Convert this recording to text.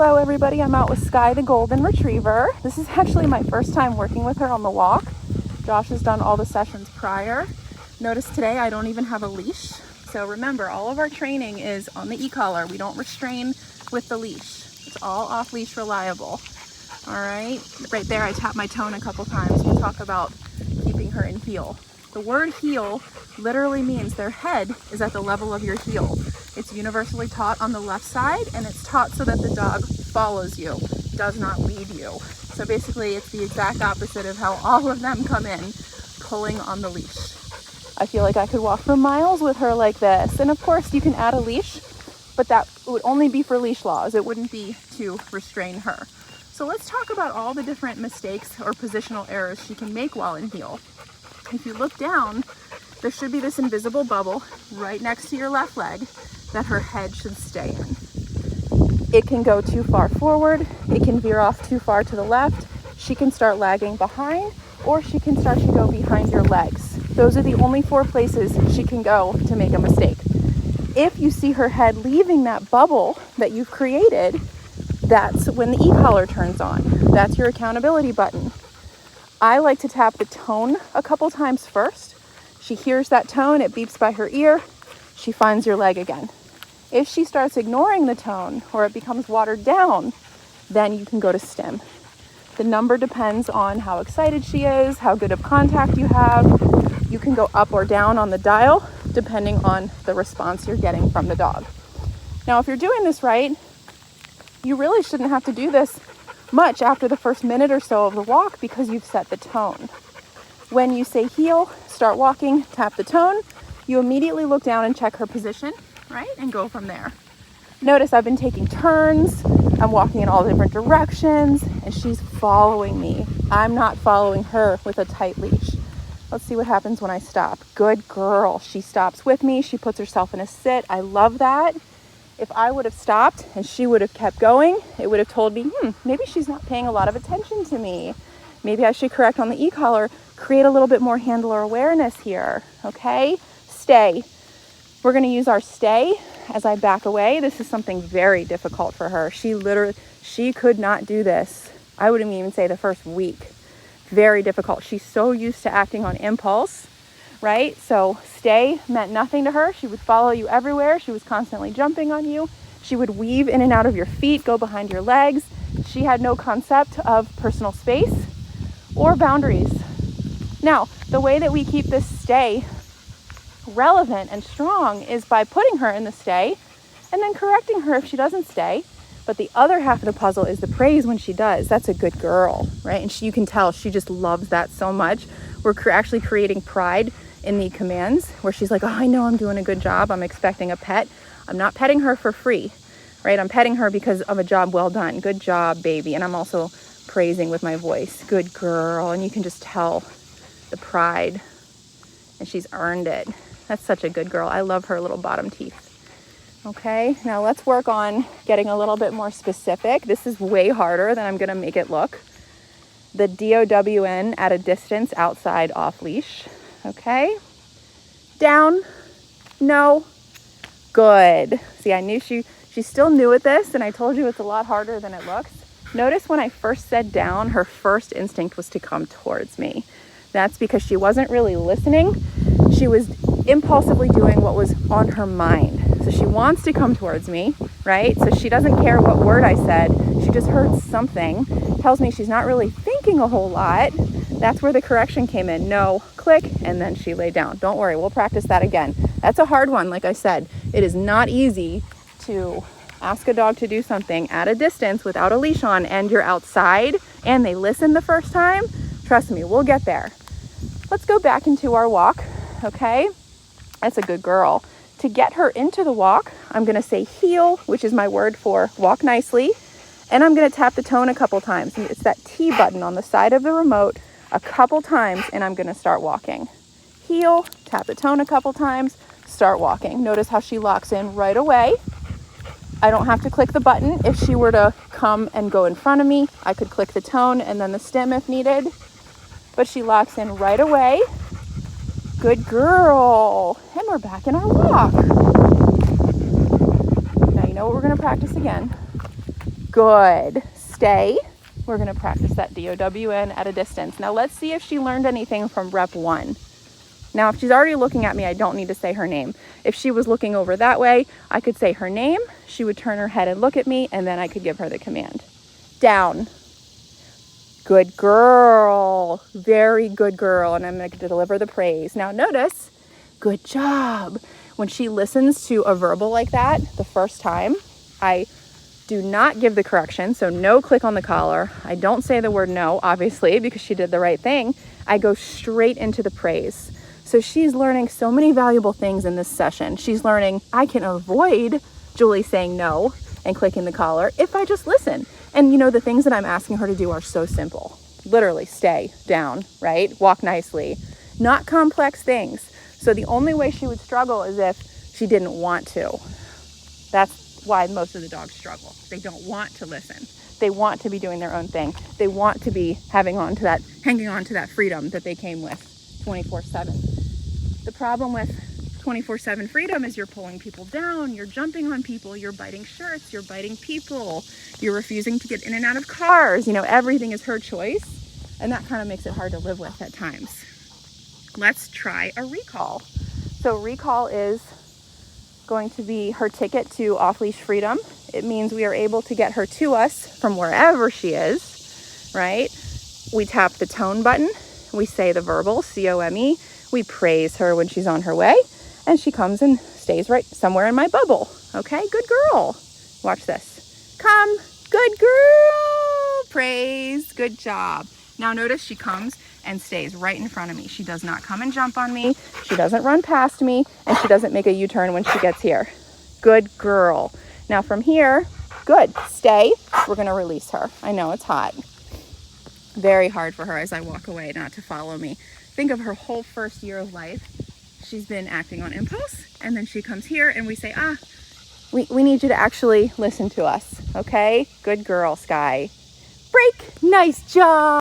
Hello everybody, I'm out with Skye the Golden Retriever. This is actually my first time working with her on the walk. Josh has done all the sessions prior. Notice today I don't even have a leash. So remember, all of our training is on the e-collar. We don't restrain with the leash. It's all off-leash reliable. All right, right there I tap my tone a couple times. We talk about keeping her in heel. The word heel literally means their head is at the level of your heel. It's universally taught on the left side, and it's taught so that the dog follows you, does not lead you. So basically it's the exact opposite of how all of them come in, pulling on the leash. I feel like I could walk for miles with her like this. And of course you can add a leash, but that would only be for leash laws. It wouldn't be to restrain her. So let's talk about all the different mistakes or positional errors she can make while in heel. If you look down, there should be this invisible bubble right next to your left leg that her head should stay in. It can go too far forward, it can veer off too far to the left, she can start lagging behind, or she can start to go behind your legs. Those are the only 4 places she can go to make a mistake. If you see her head leaving that bubble that you've created, that's when the e-collar turns on. That's your accountability button. I like to tap the tone a couple times first. She hears that tone, it beeps by her ear, she finds your leg again. If she starts ignoring the tone or it becomes watered down, then you can go to stim. The number depends on how excited she is, how good of contact you have. You can go up or down on the dial depending on the response you're getting from the dog. Now, if you're doing this right, you really shouldn't have to do this much after the first minute or so of the walk because you've set the tone. When you say heel, start walking, tap the tone, you immediately look down and check her position, right? And go from there. Notice I've been taking turns, I'm walking in all different directions, and she's following me. I'm not following her with a tight leash. Let's see what happens when I stop. Good girl. She stops with me. She puts herself in a sit. I love that. If I would have stopped and she would have kept going, it would have told me, maybe she's not paying a lot of attention to me. Maybe I should correct on the e-collar, create a little bit more handler awareness here, okay? Stay. We're going to use our stay as I back away. This is something very difficult for her. She could not do this. I wouldn't even say the first week. Very difficult. She's so used to acting on impulse, right? So stay meant nothing to her. She would follow you everywhere. She was constantly jumping on you. She would weave in and out of your feet, go behind your legs. She had no concept of personal space or boundaries. Now, the way that we keep this stay relevant and strong is by putting her in the stay and then correcting her if she doesn't stay. But the other half of the puzzle is the praise when she does. That's a good girl, right? And you can tell she just loves that so much. We're actually creating pride in the commands where she's like, oh, I know I'm doing a good job. I'm expecting a pet. I'm not petting her for free, right? I'm petting her because of a job well done. Good job, baby. And I'm also praising with my voice. Good girl. And you can just tell the pride, and she's earned it. That's such a good girl. I love her little bottom teeth. Okay, now let's work on getting a little bit more specific. This is way harder than I'm gonna make it look. The DOWN at a distance, outside, off leash. Okay, down, no, good. See, I knew she's still new at this, and I told you it's a lot harder than it looks. Notice when I first said down, her first instinct was to come towards me. That's because she wasn't really listening. She was impulsively doing what was on her mind. So she wants to come towards me, right? So she doesn't care what word I said. She just heard something. Tells me she's not really thinking a whole lot. That's where the correction came in. No, click, and then she laid down. Don't worry, we'll practice that again. That's a hard one, like I said. It is not easy to ask a dog to do something at a distance without a leash on, and you're outside, and they listen the first time. Trust me, we'll get there. Let's go back into our walk, okay? That's a good girl. To get her into the walk, I'm gonna say heel, which is my word for walk nicely, and I'm gonna tap the tone a couple times. It's that T button on the side of the remote a couple times, and I'm gonna start walking. Heel, tap the tone a couple times, start walking. Notice how she locks in right away. I don't have to click the button. If she were to come and go in front of me, I could click the tone and then the stim if needed, but she locks in right away. Good girl. And we're back in our walk. Now you know what we're going to practice again. Good. Stay. We're going to practice that DOWN at a distance. Now let's see if she learned anything from rep 1. Now, if she's already looking at me, I don't need to say her name. If she was looking over that way, I could say her name. She would turn her head and look at me, and then I could give her the command. Down. Good girl. Very good girl. And I'm going to deliver the praise. Now notice, good job. When she listens to a verbal like that the first time, I do not give the correction. So no click on the collar. I don't say the word no, obviously, because she did the right thing. I go straight into the praise. So she's learning so many valuable things in this session. She's learning I can avoid Julie saying no and clicking the collar if I just listen. And you know, the things that I'm asking her to do are so simple. Literally stay down, right? Walk nicely, not complex things. So the only way she would struggle is if she didn't want to. That's why most of the dogs struggle. They don't want to listen. They want to be doing their own thing. They want to be hanging on to that freedom that they came with 24/7. The problem with 24/7 freedom is you're pulling people down, you're jumping on people, you're biting shirts, you're biting people, you're refusing to get in and out of cars. You know, everything is her choice, and that kind of makes it hard to live with at times. Let's try a recall. So recall is going to be her ticket to off-leash freedom. It means we are able to get her to us from wherever she is, right? We tap the tone button, we say the verbal, C-O-M-E, we praise her when she's on her way, and she comes and stays right somewhere in my bubble. Okay, good girl. Watch this. Come, good girl. Praise, good job. Now notice she comes and stays right in front of me. She does not come and jump on me. She doesn't run past me, and she doesn't make a U-turn when she gets here. Good girl. Now from here, good, stay. We're gonna release her. I know it's hot. Very hard for her as I walk away not to follow me. Think of her whole first year of life. She's been acting on impulse, and then she comes here and we say, we need you to actually listen to us, okay? Good girl, Skye. Break, nice job.